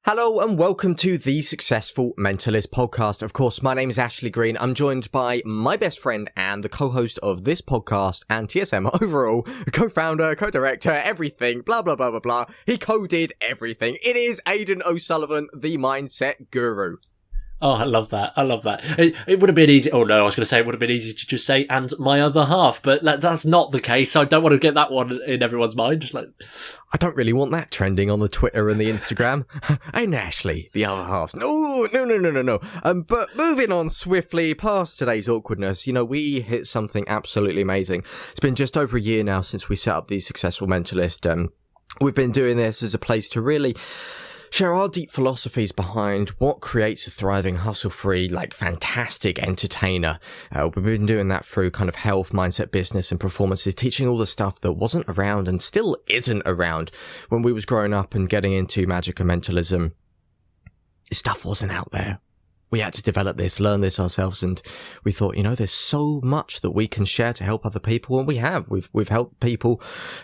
Hello and welcome to the Successful Mentalist podcast. Of course, my name is Ashley Green. I'm joined by my best friend and the co-host of this podcast and TSM overall, co-founder, co-director, everything, blah, blah, blah, blah, blah. He coded everything. It is Aidan O'Sullivan, the mindset guru. Oh, I love that. It would have been easy. Oh, no, I was going to say it would have been easy to just say, and my other half, but that's not the case. I don't want to get that one in everyone's mind. I don't really want that trending on the Twitter and the Instagram. Aidan and Ashley, the other half. No. But moving on swiftly past today's awkwardness, we hit something absolutely amazing. It's been just over a year now since we set up the Successful Mentalist. We've been doing this as a place to really share our deep philosophies behind what creates a thriving, hustle-free, fantastic entertainer. We've been doing that through kind of health, mindset, business, and performances, teaching all the stuff that wasn't around and still isn't around when we was growing up and getting into magic and mentalism. This stuff wasn't out there. We had to develop this, learn this ourselves, and we thought, there's so much that we can share to help other people, and we have. We've helped people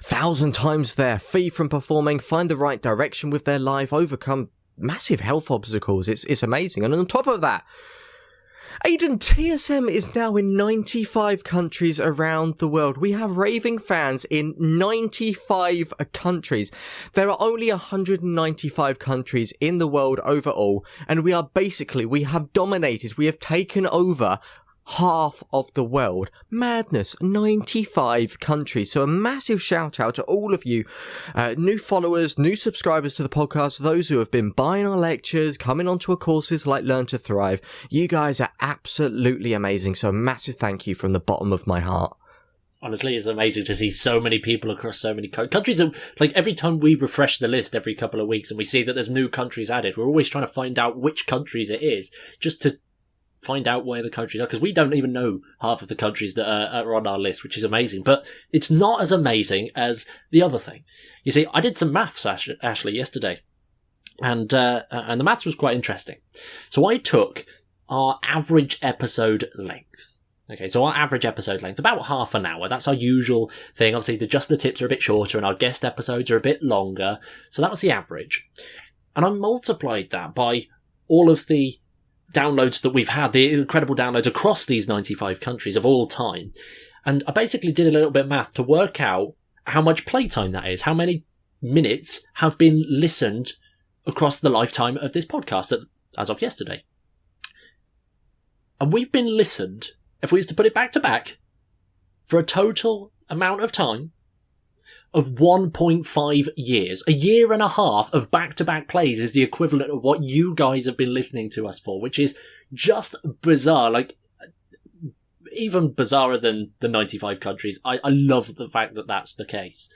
1,000 times their fee from performing, find the right direction with their life, overcome massive health obstacles. It's amazing. And on top of that, Aidan, TSM is now in 95 countries around the world. We have raving fans in 95 countries. There are only 195 countries in the world overall, and we have dominated, we have taken over half of the world. Madness. 95 countries. So a massive shout out to all of you, new followers, new subscribers to the podcast, those who have been buying our lectures, coming onto our courses like Learn to Thrive. You guys are absolutely amazing. So a massive thank you from the bottom of my heart. Honestly, it's amazing to see so many people across so many countries. Every time we refresh the list every couple of weeks and we see that there's new countries added, we're always trying to find out which countries it is, just to find out where the countries are, because we don't even know half of the countries that are on our list, which is amazing. But it's not as amazing as the other thing. You see, I did some maths, Ashley, yesterday, and the maths was quite interesting. So I took our average episode length. Okay, so our average episode length, about half an hour. That's our usual thing. Obviously, the tips are a bit shorter and our guest episodes are a bit longer. So that was the average. And I multiplied that by all of the downloads that we've had, the incredible downloads across these 95 countries of all time. And I basically did a little bit of math to work out how much playtime that is, how many minutes have been listened across the lifetime of this podcast as of yesterday. And we've been listened, if we was to put it back to back, for a total amount of time of 1.5 years. A year and a half of back-to-back plays is the equivalent of what you guys have been listening to us for, which is just bizarre. Even bizarrer than the 95 countries. I love the fact that that's the case.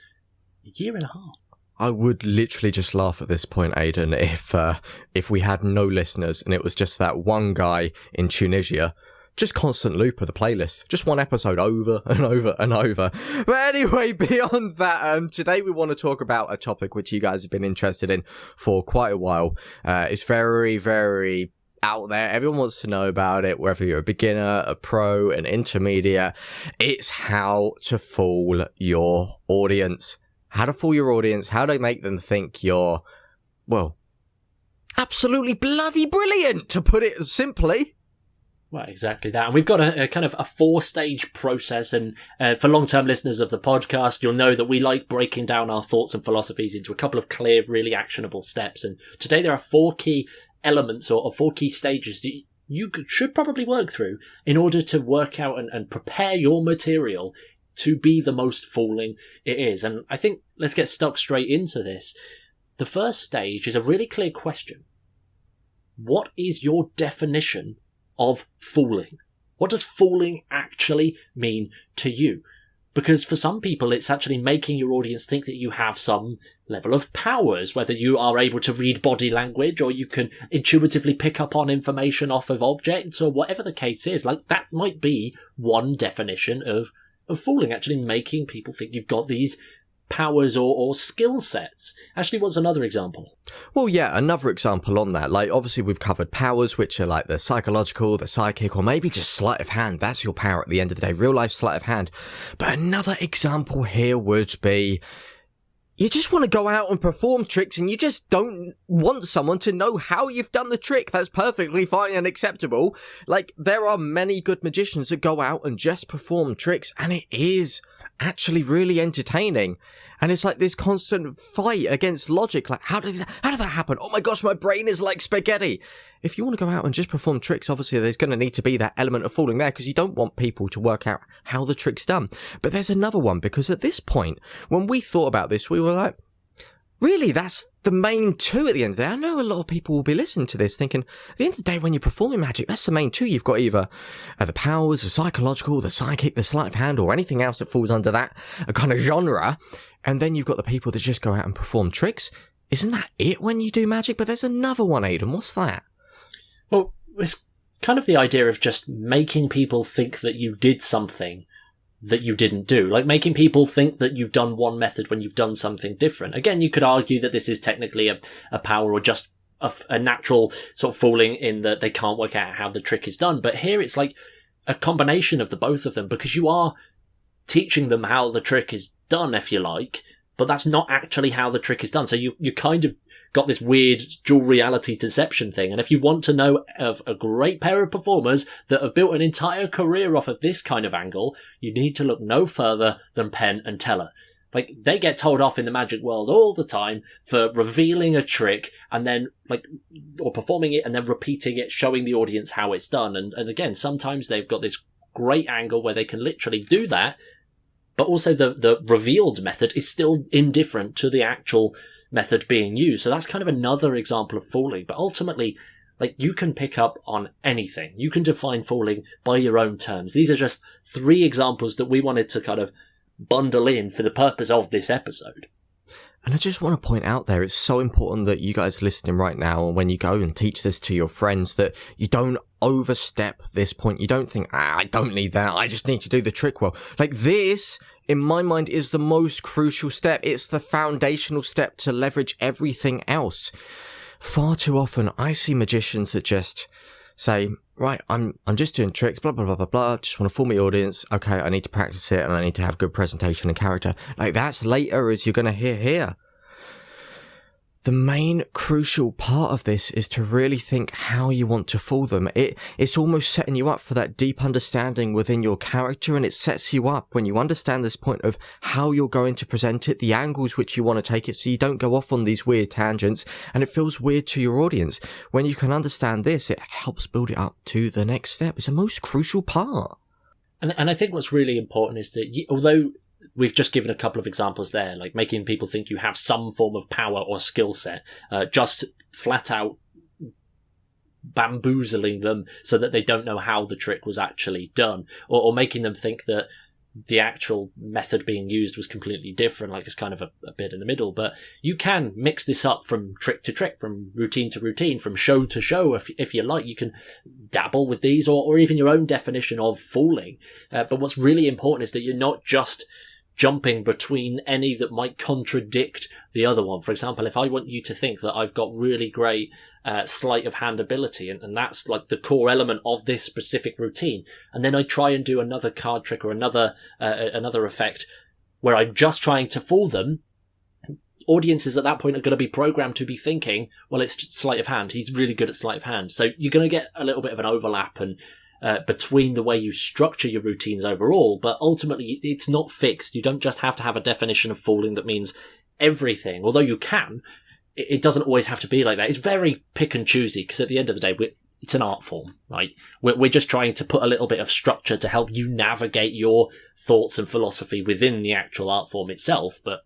A year and a half. I would literally just laugh at this point, Aidan, if we had no listeners and it was just that one guy in Tunisia. Just constant loop of the playlist. Just one episode over and over and over. But anyway, beyond that, today we want to talk about a topic which you guys have been interested in for quite a while. It's very, very out there. Everyone wants to know about it, whether you're a beginner, a pro, an intermediate. It's how to fool your audience. How to fool your audience, how to make them think you're, absolutely bloody brilliant, to put it simply. Well, exactly that. And we've got a kind of a 4-stage process. And for long-term listeners of the podcast, you'll know that we like breaking down our thoughts and philosophies into a couple of clear, really actionable steps. And today there are 4 key elements or 4 key stages that you should probably work through in order to work out and prepare your material to be the most fooling it is. And I think let's get stuck straight into this. The first stage is a really clear question. What is your definition of fooling? What does fooling actually mean to you? Because for some people, it's actually making your audience think that you have some level of powers, whether you are able to read body language or you can intuitively pick up on information off of objects or whatever the case is. That might be one definition of fooling, actually making people think you've got these powers or skill sets. Ashley, what's another example? Well, yeah, another example on that. Obviously, we've covered powers, which are the psychological, the psychic, or maybe just sleight of hand. That's your power at the end of the day, real life sleight of hand. But another example here would be you just want to go out and perform tricks and you just don't want someone to know how you've done the trick. That's perfectly fine and acceptable. Like, there are many good magicians that go out and just perform tricks, and it is actually really entertaining. And it's like this constant fight against logic. Like, how did that happen? Oh my gosh, my brain is like spaghetti. If you want to go out and just perform tricks, obviously there's going to need to be that element of fooling there, because you don't want people to work out how the trick's done. But there's another one, because at this point, when we thought about this, we were like, really, that's the main two at the end of the day. I know a lot of people will be listening to this thinking, at the end of the day, when you're performing magic, that's the main two. You've got either the powers, the psychological, the psychic, the sleight of hand, or anything else that falls under that kind of genre. And then you've got the people that just go out and perform tricks. Isn't that it when you do magic? But there's another one, Aidan. What's that? Well, it's kind of the idea of just making people think that you did something that you didn't do. Like, making people think that you've done one method when you've done something different. Again, you could argue that this is technically a power or just a natural sort of fooling, in that they can't work out how the trick is done. But here it's like a combination of the both of them, because you are teaching them how the trick is done, if you like, but that's not actually how the trick is done. So you kind of got this weird dual reality deception thing. And if you want to know of a great pair of performers that have built an entire career off of this kind of angle, you need to look no further than Penn and Teller. Like, they get told off in the magic world all the time for revealing a trick and then, like, or performing it and then repeating it, showing the audience how it's done. And again, sometimes they've got this great angle where they can literally do that, but also the revealed method is still indifferent to the actual method being used. So that's kind of another example of fooling. But ultimately, like, you can pick up on anything. You can define fooling by your own terms. These are just 3 examples that we wanted to kind of bundle in for the purpose of this episode. And I just want to point out there, it's so important that you guys listening right now, and when you go and teach this to your friends, that you don't overstep this point. You don't think, I don't need that, I just need to do the trick well. Like, this, in my mind, is the most crucial step. It's the foundational step to leverage everything else. Far too often, I see magicians that just say, right, I'm just doing tricks, blah, blah, blah, blah, blah, just want to fool my audience. Okay, I need to practice it and I need to have good presentation and character. Like, that's later, as you're going to hear here. The main crucial part of this is to really think how you want to fool them. It's almost setting you up for that deep understanding within your character, and it sets you up when you understand this point of how you're going to present it, the angles which you want to take it, so you don't go off on these weird tangents and it feels weird to your audience. When you can understand this, it helps build it up to the next step. It's the most crucial part. And I think what's really important is that although we've just given a couple of examples there, like making people think you have some form of power or skill set, just flat out bamboozling them so that they don't know how the trick was actually done, or making them think that the actual method being used was completely different, like it's kind of a bit in the middle. But you can mix this up from trick to trick, from routine to routine, from show to show, if you like. You can dabble with these, or even your own definition of fooling. But what's really important is that you're not just jumping between any that might contradict the other one. For example, if I want you to think that I've got really great sleight of hand ability, and that's like the core element of this specific routine, and then I try and do another card trick or another effect where I'm just trying to fool them, audiences at that point are going to be programmed to be thinking, well, it's just sleight of hand. He's really good at sleight of hand. So you're going to get a little bit of an overlap and between the way you structure your routines overall, but ultimately it's not fixed. You don't just have to have a definition of fooling that means everything, although you can. It doesn't always have to be like that. It's very pick and choosy, because at the end of the day, it's an art form, right? We're just trying to put a little bit of structure to help you navigate your thoughts and philosophy within the actual art form itself. But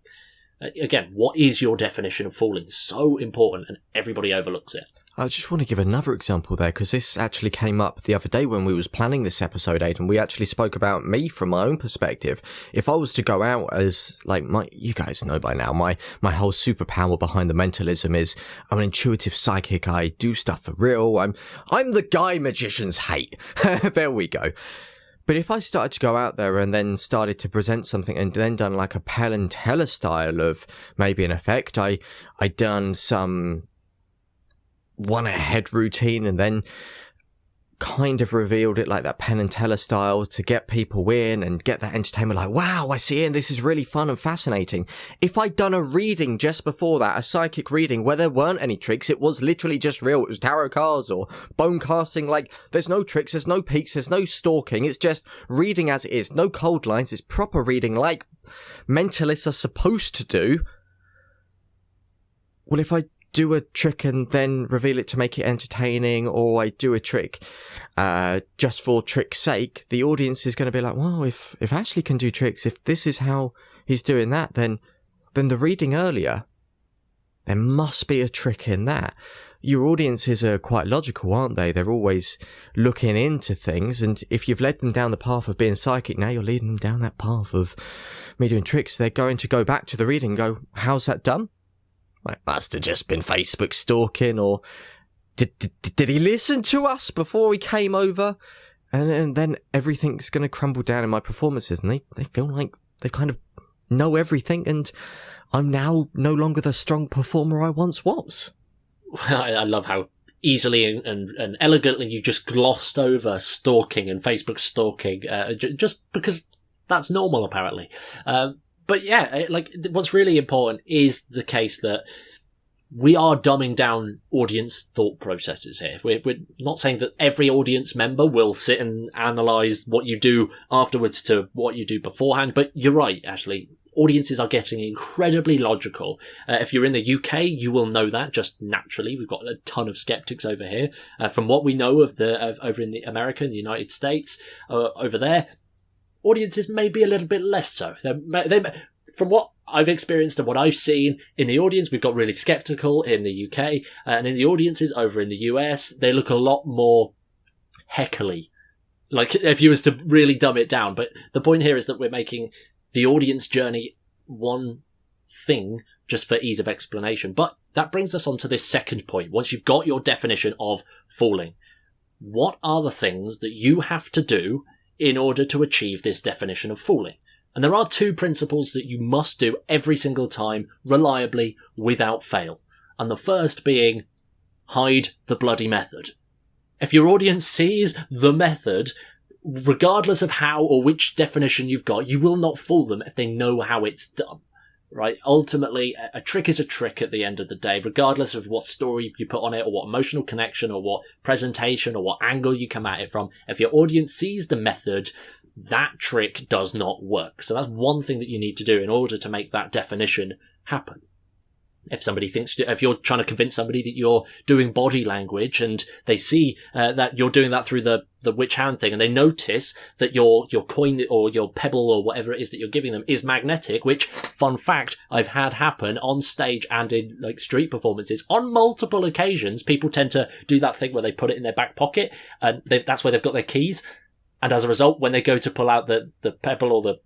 again, what is your definition of fooling? So important, and everybody overlooks it. I just want to give another example there, because this actually came up the other day when we was planning this episode, Aidan. We actually spoke about me from my own perspective. If I was to go out as, like, you guys know by now, my whole superpower behind the mentalism is I'm an intuitive psychic. I do stuff for real. I'm the guy magicians hate. There we go. But if I started to go out there and then started to present something and then done like a Penn and Teller style of maybe an effect, I done some one ahead routine and then kind of revealed it like that Penn and Teller style to get people in and get that entertainment, like, wow, I see it and this is really fun and fascinating. If I'd done a reading just before that, a psychic reading where there weren't any tricks, it was literally just real, it was tarot cards or bone casting, like, there's no tricks, there's no peaks, there's no stalking, it's just reading as it is, no cold lines, it's proper reading like mentalists are supposed to do. Well, if I do a trick and then reveal it to make it entertaining, or I do a trick just for trick's sake, the audience is going to be like, well, if Ashley can do tricks, if this is how he's doing that, then the reading earlier, there must be a trick in that. Your audiences are quite logical, aren't they? They're always looking into things, and if you've led them down the path of being psychic, now you're leading them down that path of me doing tricks, they're going to go back to the reading and go, how's that done? It must have just been Facebook stalking, or did he listen to us before he came over? And then everything's going to crumble down in my performances, and they feel like they kind of know everything, and I'm now no longer the strong performer I once was. I love how easily and elegantly you just glossed over stalking and Facebook stalking, just because that's normal, apparently. But yeah, like, what's really important is the case that we are dumbing down audience thought processes here. We're not saying that every audience member will sit and analyse what you do afterwards to what you do beforehand, but you're right, Ashley. Audiences are getting incredibly logical. If you're in the UK, you will know that just naturally. We've got a ton of skeptics over here. From what we know of over in the America and the United States, over there, audiences may be a little bit less so. They, from what I've experienced and what I've seen in the audience, we've got really skeptical in the UK, and in the audiences over in the US, they look a lot more heckly. Like, if you was to really dumb it down. But the point here is that we're making the audience journey one thing just for ease of explanation. But that brings us on to this second point. Once you've got your definition of fooling, what are the things that you have to do in order to achieve this definition of fooling? And there are two principles that you must do every single time, reliably, without fail. And the first being, hide the bloody method. If your audience sees the method, regardless of how or which definition you've got, you will not fool them if they know how it's done. Right? Ultimately, a trick is a trick at the end of the day, regardless of what story you put on it, or what emotional connection, or what presentation, or what angle you come at it from. If your audience sees the method, that trick does not work. So that's one thing that you need to do in order to make that definition happen. If you're trying to convince somebody that you're doing body language and they see that you're doing that through the witch hand thing, and they notice that your coin or your pebble or whatever it is that you're giving them is magnetic, which, fun fact, I've had happen on stage and in like street performances on multiple occasions. People tend to do that thing where they put it in their back pocket, and that's where they've got their keys. And as a result, when they go to pull out the pebble or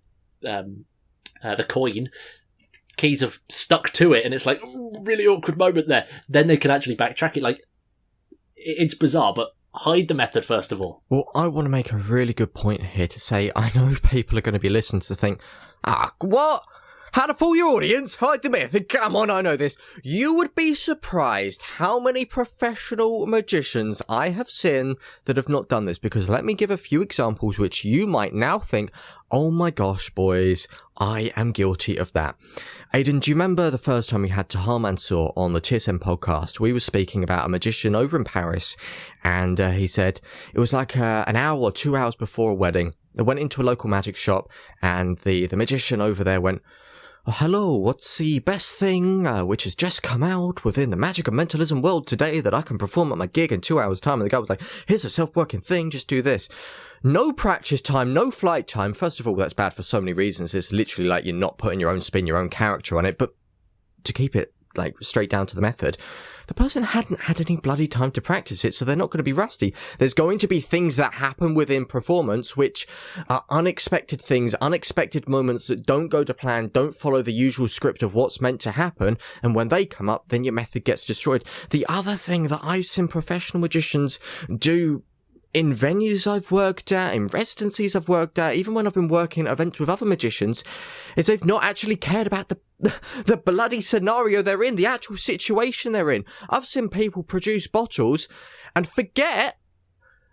the coin, keys have stuck to it, and it's like, really awkward moment there. Then they can actually backtrack it. Like, it's bizarre, but hide the method first of all. Well, I want to make a really good point here to say, I know people are going to be listening to think, what? How to fool your audience? Hide the method? Come on, I know this. You would be surprised how many professional magicians I have seen that have not done this, because let me give a few examples which you might now think, oh my gosh, boys, I am guilty of that. Aidan, do you remember the first time we had Tahar Mansour on the TSM podcast? We were speaking about a magician over in Paris, and he said it was like an hour or 2 hours before a wedding. They went into a local magic shop, and the magician over there went, oh, hello, what's the best thing which has just come out within the magic and mentalism world today that I can perform at my gig in 2 hours' time? And the guy was like, here's a self-working thing, just do this. No practice time, no flight time. First of all, that's bad for so many reasons. It's literally like you're not putting your own spin, your own character on it. But to keep it like straight down to the method, the person hadn't had any bloody time to practice it, so they're not going to be rusty. There's going to be things that happen within performance which are unexpected things, unexpected moments that don't go to plan, don't follow the usual script of what's meant to happen, and when they come up, then your method gets destroyed. The other thing that I've seen professional magicians do in venues I've worked at, in residencies I've worked at, even when I've been working at events with other magicians, is they've not actually cared about the bloody scenario they're in, the actual situation they're in. I've seen people produce bottles and forget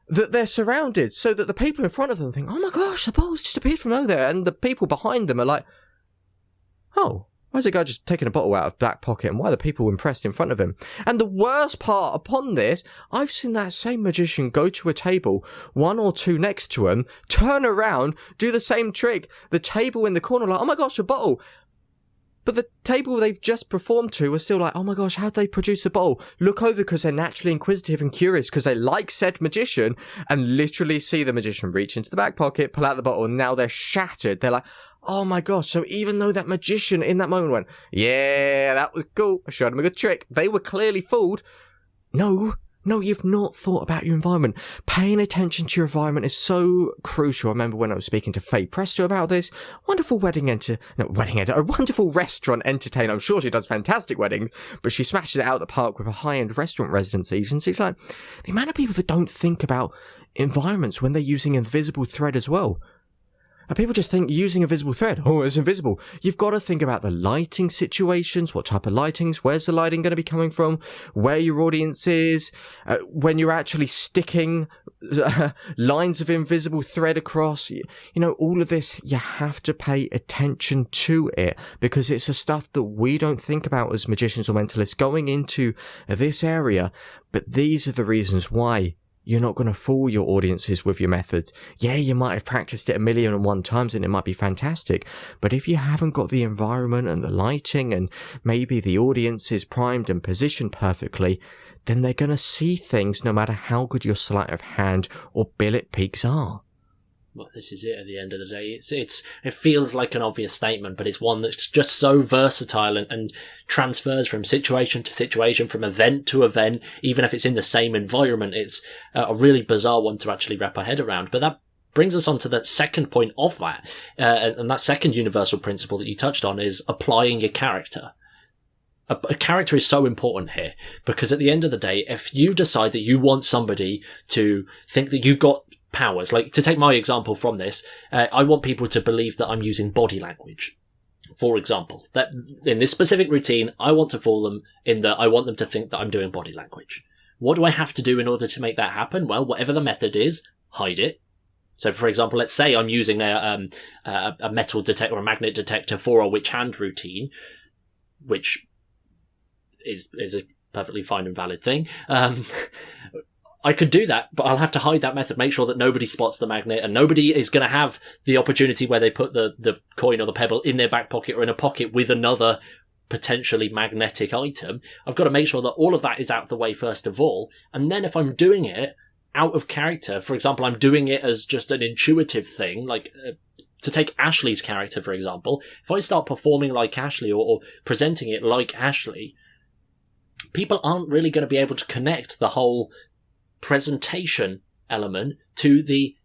that they're surrounded, so that the people in front of them think, oh my gosh, the bottle's just appeared from nowhere, and the people behind them are like, oh, why is the guy just taking a bottle out of back pocket, and why are the people impressed in front of him? And the worst part upon this, I've seen that same magician go to a table, one or two next to him, turn around, do the same trick, the table in the corner like, oh my gosh, a bottle. But the table they've just performed to are still like, oh my gosh, how'd they produce a bottle? Look over because they're naturally inquisitive and curious because they like said magician, and literally see the magician reach into the back pocket, pull out the bottle, and now they're shattered. They're like, oh my gosh. So even though that magician in that moment went, yeah, that was cool, I showed him a good trick, they were clearly fooled. No, you've not thought about your environment. Paying attention to your environment is so crucial. I remember when I was speaking to Faye Presto about this. Wonderful a wonderful restaurant entertainer. I'm sure she does fantastic weddings, but she smashes it out of the park with a high-end restaurant residencies. And she's like, the amount of people that don't think about environments when they're using invisible thread as well. And people just think using a visible thread, oh, it's invisible. You've got to think about the lighting situations, what type of lightings, where's the lighting going to be coming from, where your audience is, when you're actually sticking lines of invisible thread across. You know, all of this, you have to pay attention to it because it's the stuff that we don't think about as magicians or mentalists going into this area. But these are the reasons why you're not going to fool your audiences with your method. Yeah, you might have practiced it 1,000,001 times and it might be fantastic. But if you haven't got the environment and the lighting and maybe the audience is primed and positioned perfectly, then they're going to see things no matter how good your sleight of hand or billet peaks are. Well, this is it at the end of the day. It feels like an obvious statement, but it's one that's just so versatile and transfers from situation to situation, from event to event, even if it's in the same environment. It's a really bizarre one to actually wrap our head around. But that brings us on to the second point of that. And that second universal principle that you touched on is applying your character. A character is so important here because at the end of the day, if you decide that you want somebody to think that you've got powers, like to take my example from this, I want people to believe that I'm using body language. For example, that in this specific routine, I want to fool them in that I want them to think that I'm doing body language. What do I have to do in order to make that happen? Well, whatever the method is, hide it. So, for example, let's say I'm using a metal detector or a magnet detector for a witch hand routine, which is a perfectly fine and valid thing. I could do that, but I'll have to hide that method, make sure that nobody spots the magnet, and nobody is going to have the opportunity where they put the coin or the pebble in their back pocket or in a pocket with another potentially magnetic item. I've got to make sure that all of that is out of the way first of all. And then if I'm doing it out of character, for example, I'm doing it as just an intuitive thing, like to take Ashley's character, for example, if I start performing like Ashley or presenting it like Ashley, people aren't really going to be able to connect the whole presentation element to the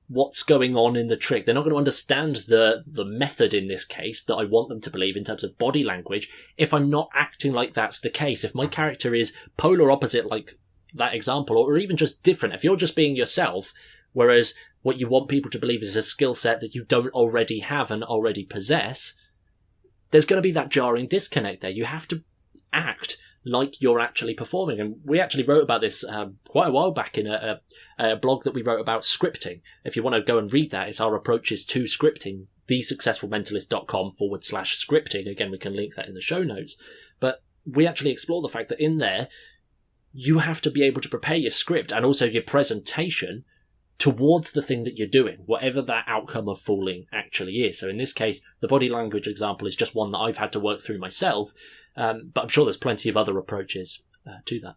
what's going on in the trick. They're not going to understand the method in this case that I want them to believe in terms of body language if I'm not acting like that's the case. If my character is polar opposite like that example, or even just different, if you're just being yourself, whereas what you want people to believe is a skill set that you don't already have and already possess, there's going to be that jarring disconnect there. You have to act like you're actually performing. And we actually wrote about this quite a while back in a blog that we wrote about scripting. If you want to go and read that, it's our approaches to scripting, thesuccessfulmentalist.com/scripting. Again, we can link that in the show notes. But we actually explore the fact that in there, you have to be able to prepare your script and also your presentation towards the thing that you're doing, whatever that outcome of fooling actually is. So in this case, the body language example is just one that I've had to work through myself. But I'm sure there's plenty of other approaches to that.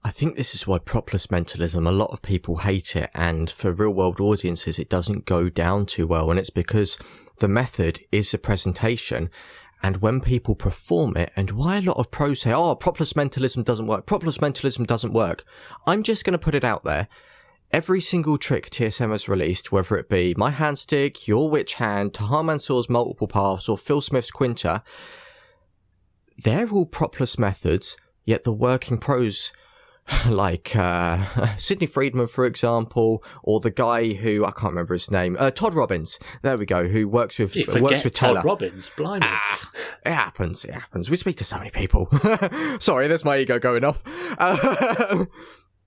I think this is why propless mentalism, a lot of people hate it, and for real world audiences it doesn't go down too well, and it's because the method is the presentation, and when people perform it, and why a lot of pros say, oh, propless mentalism doesn't work, propless mentalism doesn't work. I'm just going to put it out there. Every single trick TSM has released, whether it be my hand stick, your witch hand, Tahar Mansour's multiple paths, or Phil Smith's Quinta, they're all propless methods, yet the working pros, like Sidney Friedman, for example, or the guy who, I can't remember his name, Todd Robbins, there we go, who works with Todd Teller. Robbins, blimey. It happens. We speak to so many people. Sorry, there's my ego going off.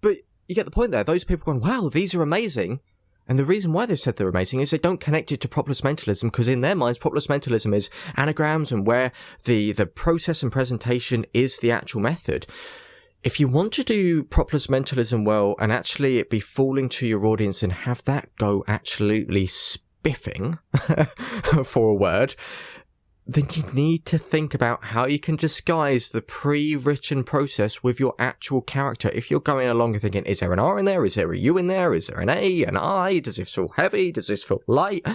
But you get the point there. Those people going, wow, these are amazing. And the reason why they've said they're amazing is they don't connect it to propolis mentalism, because in their minds, propolis mentalism is anagrams and where the process and presentation is the actual method. If you want to do propolis mentalism well and actually it be falling to your audience and have that go absolutely spiffing, for a word, then you need to think about how you can disguise the pre-written process with your actual character. If you're going along and thinking, is there an R in there? Is there a U in there? Is there an A, an I? Does this feel heavy? Does this feel light?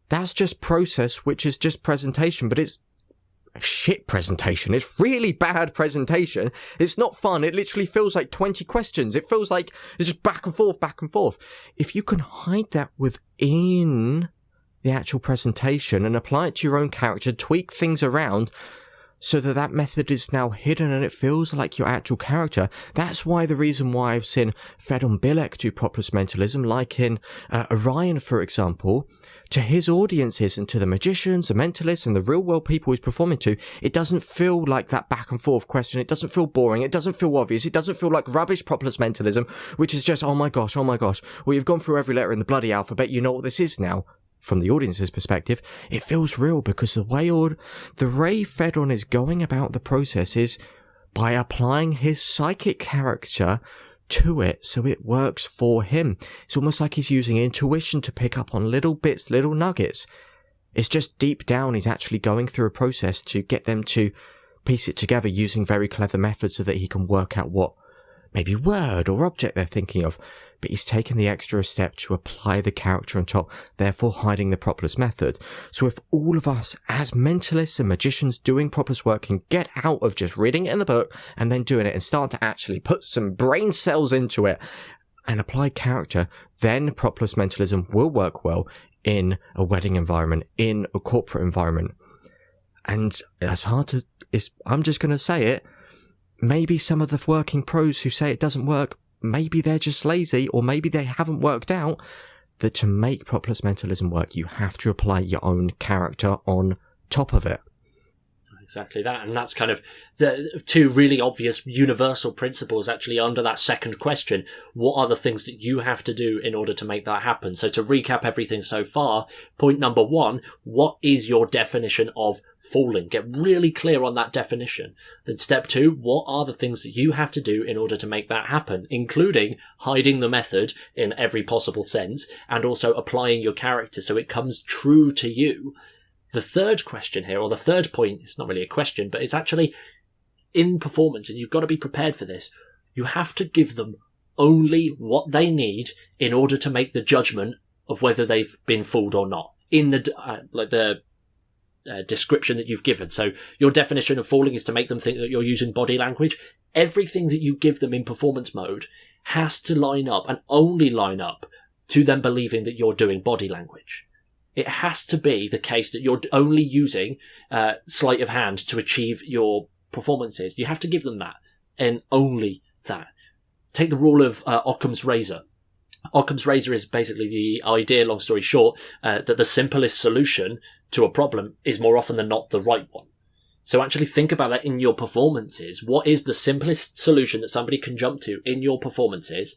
That's just process, which is just presentation, but it's a shit presentation. It's really bad presentation. It's not fun. It literally feels like 20 questions. It feels like it's just back and forth, back and forth. If you can hide that within the actual presentation and apply it to your own character, tweak things around so that that method is now hidden and it feels like your actual character. That's why the reason why I've seen Fedon Bilek do propolis mentalism, like in Orion, for example, to his audiences and to the magicians, the mentalists, and the real world people he's performing to, it doesn't feel like that back and forth question. It doesn't feel boring. It doesn't feel obvious. It doesn't feel like rubbish propolis mentalism, which is just, oh my gosh. Well, you've gone through every letter in the bloody alphabet. You know what this is now. From the audience's perspective, it feels real because the way Fedon is going about the process is by applying his psychic character to it so it works for him. It's almost like he's using intuition to pick up on little bits, little nuggets. It's just deep down he's actually going through a process to get them to piece it together using very clever methods so that he can work out what maybe word or object they're thinking of. But he's taken the extra step to apply the character on top, therefore hiding the propolis method. So if all of us as mentalists and magicians doing propolis work can get out of just reading it in the book and then doing it and start to actually put some brain cells into it and apply character, then propolis mentalism will work well in a wedding environment, in a corporate environment. And as hard as I'm just going to say it, maybe some of the working pros who say it doesn't work, maybe they're just lazy, or maybe they haven't worked out that to make propolis mentalism work, you have to apply your own character on top of it. Exactly that. And that's kind of the two really obvious universal principles actually under that second question. What are the things that you have to do in order to make that happen? So to recap everything so far, point number one, what is your definition of falling? Get really clear on that definition. Then step two, what are the things that you have to do in order to make that happen, including hiding the method in every possible sense and also applying your character so it comes true to you. The third question here, or the third point, it's not really a question, but it's actually in performance, and you've got to be prepared for this. You have to give them only what they need in order to make the judgment of whether they've been fooled or not in the description that you've given. So your definition of falling is to make them think that you're using body language. Everything that you give them in performance mode has to line up and only line up to them believing that you're doing body language. It has to be the case that you're only using sleight of hand to achieve your performances. You have to give them that, and only that. Take the rule of Occam's razor. Occam's razor is basically the idea, long story short, that the simplest solution to a problem is more often than not the right one. So actually think about that in your performances. What is the simplest solution that somebody can jump to in your performances?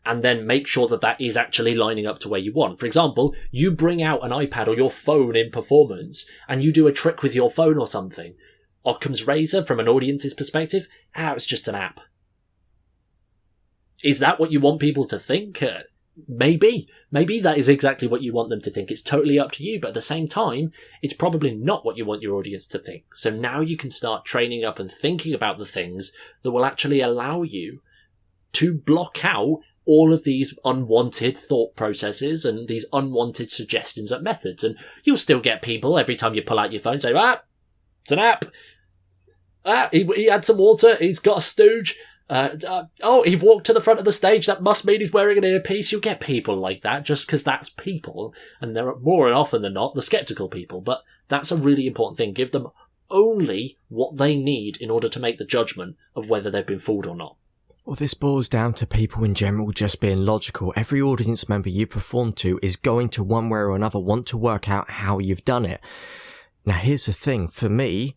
And then make sure that that is actually lining up to where you want. For example, you bring out an iPad or your phone in performance and you do a trick with your phone or something. Occam's razor, from an audience's perspective, it's just an app. Is that what you want people to think? Maybe. Maybe that is exactly what you want them to think. It's totally up to you, but at the same time, it's probably not what you want your audience to think. So now you can start training up and thinking about the things that will actually allow you to block out all of these unwanted thought processes and these unwanted suggestions and methods. And you'll still get people every time you pull out your phone say, it's an app. He had some water. He's got a stooge. He walked to the front of the stage. That must mean he's wearing an earpiece. You'll get people like that just because that's people. And they're more often than not the skeptical people. But that's a really important thing. Give them only what they need in order to make the judgment of whether they've been fooled or not. Well, this boils down to people in general just being logical. Every audience member you perform to is going to one way or another want to work out how you've done it. Now, here's the thing. For me,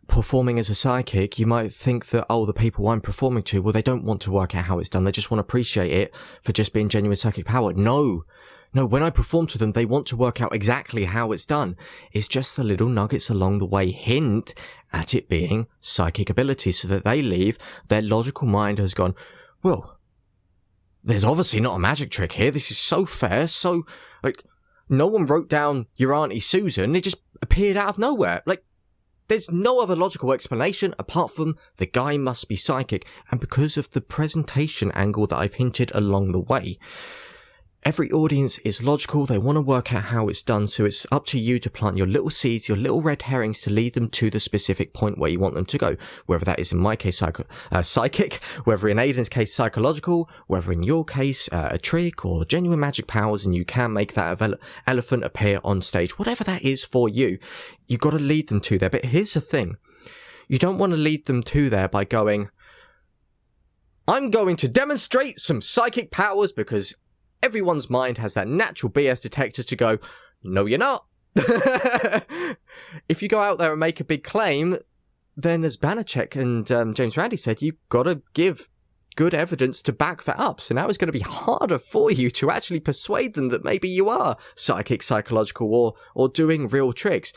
performing as a psychic, you might think that, oh, the people I'm performing to, well, they don't want to work out how it's done. They just want to appreciate it for just being genuine psychic power. No, when I perform to them, they want to work out exactly how it's done. It's just the little nuggets along the way hint at it being psychic ability, so that they leave, their logical mind has gone, well, there's obviously not a magic trick here. This is so fair. So, like, no one wrote down your Auntie Susan. It just appeared out of nowhere. Like, there's no other logical explanation apart from the guy must be psychic. And because of the presentation angle that I've hinted along the way, every audience is logical. They want to work out how it's done. So it's up to you to plant your little seeds, your little red herrings to lead them to the specific point where you want them to go. Whether that is in my case, psychic, whether in Aidan's case, psychological, whether in your case, a trick or genuine magic powers, and you can make that elephant appear on stage. Whatever that is for you, you've got to lead them to there. But here's the thing. You don't want to lead them to there by going, I'm going to demonstrate some psychic powers, because everyone's mind has that natural BS detector to go, no, you're not. If you go out there and make a big claim, then as Banachek and James Randi said, you've got to give good evidence to back that up. So now it's going to be harder for you to actually persuade them that maybe you are psychic, psychological, or doing real tricks.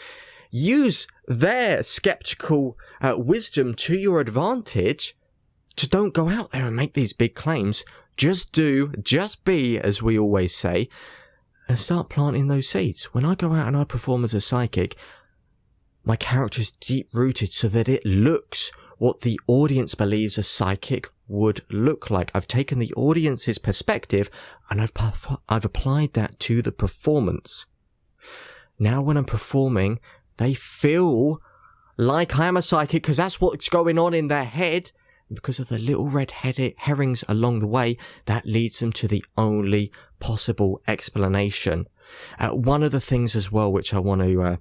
Use their skeptical wisdom to your advantage to don't go out there and make these big claims. Just be, as we always say, and start planting those seeds. When I go out and I perform as a psychic, my character is deep-rooted so that it looks what the audience believes a psychic would look like. I've taken the audience's perspective and I've applied that to the performance. Now when I'm performing, they feel like I am a psychic because that's what's going on in their head. Because of the little red herrings along the way, that leads them to the only possible explanation. One of the things as well which I want to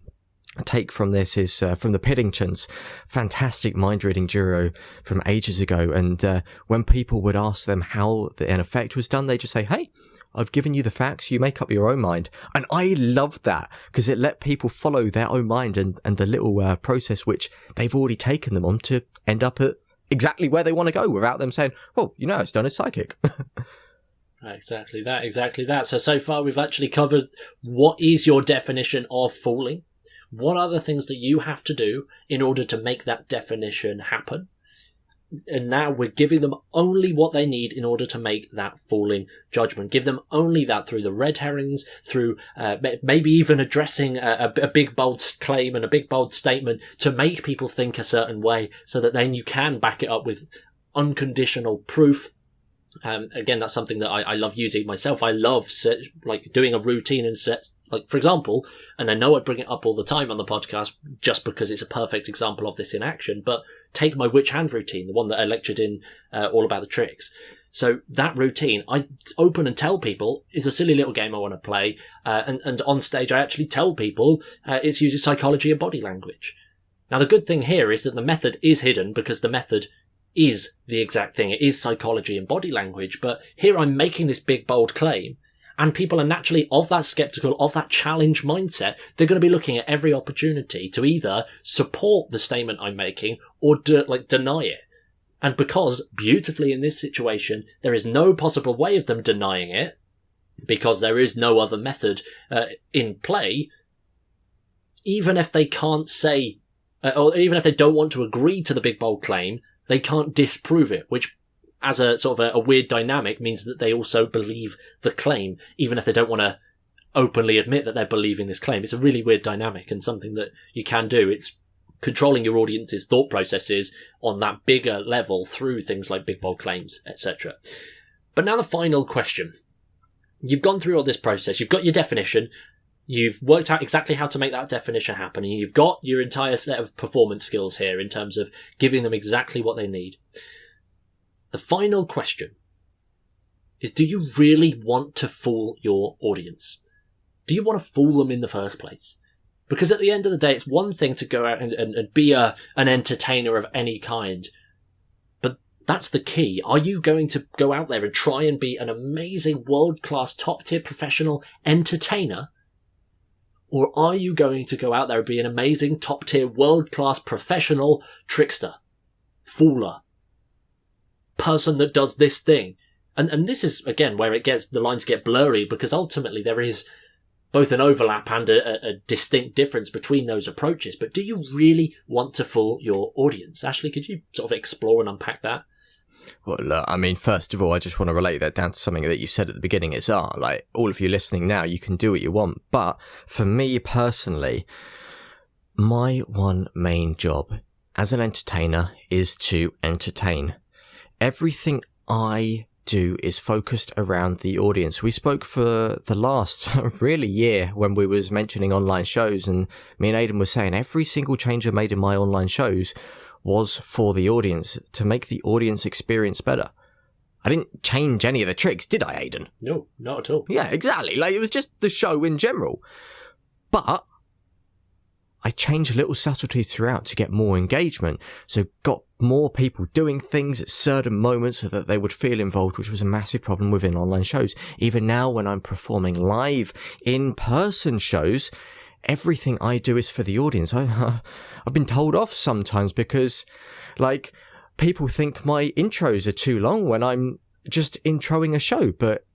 take from this is from the Piddingtons, fantastic mind-reading duo from ages ago. And when people would ask them how an effect was done, they just say, hey, I've given you the facts, you make up your own mind. And I loved that because it let people follow their own mind and the little process which they've already taken them on to end up at exactly where they want to go without them saying, well, it's done as psychic. Exactly that. So far we've actually covered what is your definition of fooling, what are the things that you have to do in order to make that definition happen, and now we're giving them only what they need in order to make that fooling judgment. Give them only that through the red herrings, through maybe even addressing a big bold claim and a big bold statement to make people think a certain way, so that then you can back it up with unconditional proof. Again, that's something that I love using myself. I love doing a routine and for example, and I know I bring it up all the time on the podcast just because it's a perfect example of this in action, but take my witch hand routine, the one that I lectured in all about the tricks. So that routine, I open and tell people, is a silly little game I want to play. And on stage, I actually tell people it's using psychology and body language. Now, the good thing here is that the method is hidden because the method is the exact thing. It is psychology and body language. But here I'm making this big, bold claim. And people are naturally of that skeptical, of that challenge mindset. They're going to be looking at every opportunity to either support the statement I'm making or deny it. And because beautifully in this situation, there is no possible way of them denying it because there is no other method in play. Even if they can't say, or even if they don't want to agree to the big bold claim, they can't disprove it, which as a sort of a weird dynamic means that they also believe the claim, even if they don't want to openly admit that they're believing this claim. It's a really weird dynamic and something that you can do. It's controlling your audience's thought processes on that bigger level through things like big bold claims, etc. But now the final question. You've gone through all this process. You've got your definition. You've worked out exactly how to make that definition happen. And you've got your entire set of performance skills here in terms of giving them exactly what they need. The final question is, do you really want to fool your audience? Do you want to fool them in the first place? Because at the end of the day, it's one thing to go out and be an entertainer of any kind. But that's the key. Are you going to go out there and try and be an amazing, world-class, top-tier professional entertainer? Or are you going to go out there and be an amazing, top-tier, world-class professional trickster, fooler, person that does this thing? And this is, again, where the lines get blurry, because ultimately there is both an overlap and a distinct difference between those approaches. But do you really want to fool your audience? Ashley, could you sort of explore and unpack that? Well, look, I mean, first of all, I just want to relate that down to something that you said at the beginning. It's art. Like, all of you listening now, you can do what you want. But for me personally, my one main job as an entertainer is to entertain. Everything I do is focused around the audience. We spoke for the last really year when we was mentioning online shows, and me and Aidan was saying every single change I made in my online shows was for the audience, to make the audience experience better. I didn't change any of the tricks, did I, Aidan? No, not at all. Yeah, exactly. Like, it was just the show in general. But I changed little subtleties throughout to get more engagement. So got more people doing things at certain moments so that they would feel involved, which was a massive problem within online shows. Even now, when I'm performing live in-person shows, everything I do is for the audience. I've been told off sometimes because, like, people think my intros are too long when I'm just introing a show, but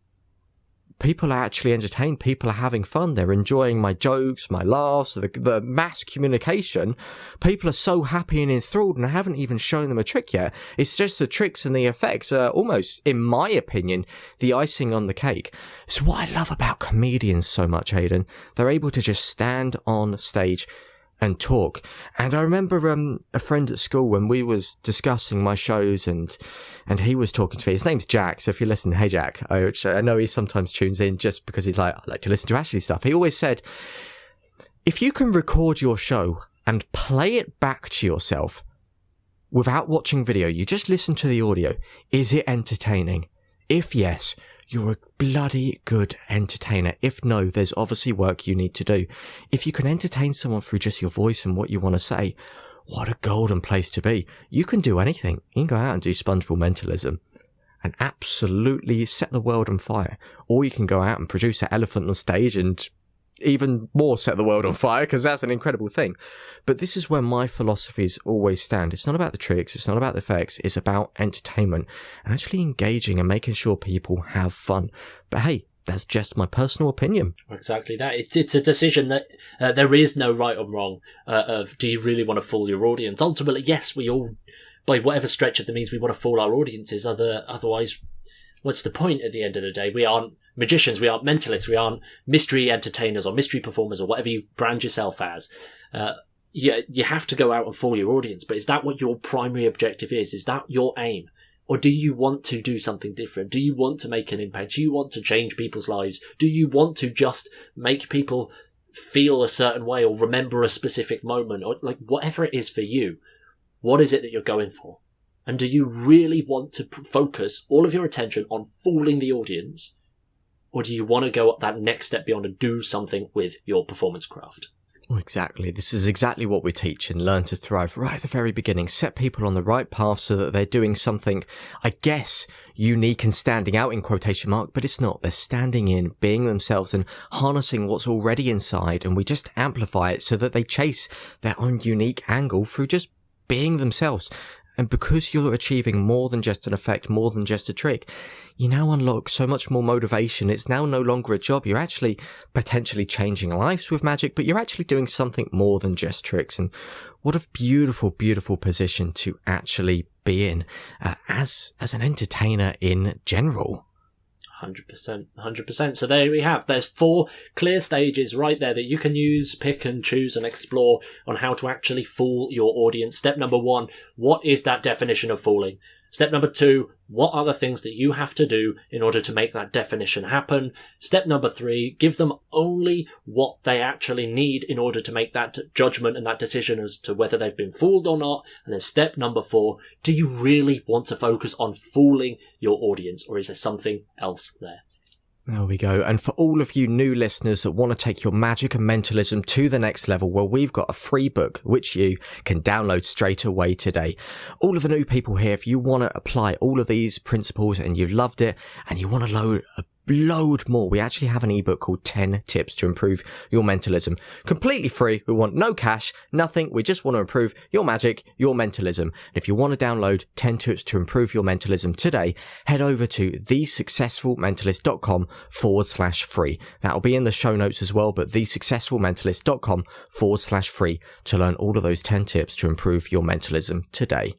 people are actually entertained. People are having fun. They're enjoying my jokes, my laughs, the mass communication. People are so happy and enthralled, and I haven't even shown them a trick yet. It's just the tricks and the effects are almost, in my opinion, the icing on the cake. It's what I love about comedians so much, Aidan. They're able to just stand on stage and talk. And I remember a friend at school, when we was discussing my shows, and he was talking to me. His name's Jack, so if you listen, hey Jack, I know he sometimes tunes in just because he's like, I like to listen to Ashley stuff. He always said, if you can record your show and play it back to yourself without watching video, you just listen to the audio, is it entertaining? If yes, you're a bloody good entertainer. If no, there's obviously work you need to do. If you can entertain someone through just your voice and what you want to say, what a golden place to be. You can do anything. You can go out and do SpongeBob mentalism and absolutely set the world on fire. Or you can go out and produce an elephant on stage and even more set the world on fire, because that's an incredible thing. But this is where my philosophies always stand. It's not about the tricks, it's not about the effects, it's about entertainment and actually engaging and making sure people have fun. But hey, that's just my personal opinion. Exactly that. It's a decision that there is no right or wrong of, do you really want to fool your audience? Ultimately, yes, we all, by whatever stretch of the means, we want to fool our audiences. Otherwise, what's the point at the end of the day? We aren't magicians, we aren't mentalists, we aren't mystery entertainers or mystery performers or whatever you brand yourself as. You have to go out and fool your audience, but is that what your primary objective is? Is that your aim? Or do you want to do something different? Do you want to make an impact? Do you want to change people's lives? Do you want to just make people feel a certain way or remember a specific moment, or like whatever it is for you? What is it that you're going for? And do you really want to focus all of your attention on fooling the audience? Or do you want to go that next step beyond and do something with your performance craft? Well, exactly. This is exactly what we teach in Learn to Thrive right at the very beginning. Set people on the right path so that they're doing something, I guess, unique and standing out in quotation mark, but it's not. They're standing in, being themselves and harnessing what's already inside, and we just amplify it so that they chase their own unique angle through just being themselves. And because you're achieving more than just an effect, more than just a trick, you now unlock so much more motivation. It's now no longer a job. You're actually potentially changing lives with magic, but you're actually doing something more than just tricks. And what a beautiful, beautiful position to actually be in as an entertainer in general. 100%. So there we have. There's 4 clear stages right there that you can use, pick and choose and explore on how to actually fool your audience. Step number 1, what is that definition of fooling? Step number 2, what are the things that you have to do in order to make that definition happen? Step number 3, give them only what they actually need in order to make that judgment and that decision as to whether they've been fooled or not. And then step number 4, do you really want to focus on fooling your audience, or is there something else there? There we go. And for all of you new listeners that want to take your magic and mentalism to the next level, well, we've got a free book which you can download straight away today. All of the new people here, if you want to apply all of these principles and you loved it and you want to know a load more. We actually have an ebook called 10 Tips to Improve Your Mentalism. Completely free. We want no cash, nothing. We just want to improve your magic, your mentalism. And if you want to download 10 Tips to Improve Your Mentalism today, head over to thesuccessfulmentalist.com/free. That'll be in the show notes as well, but thesuccessfulmentalist.com/free to learn all of those 10 tips to improve your mentalism today.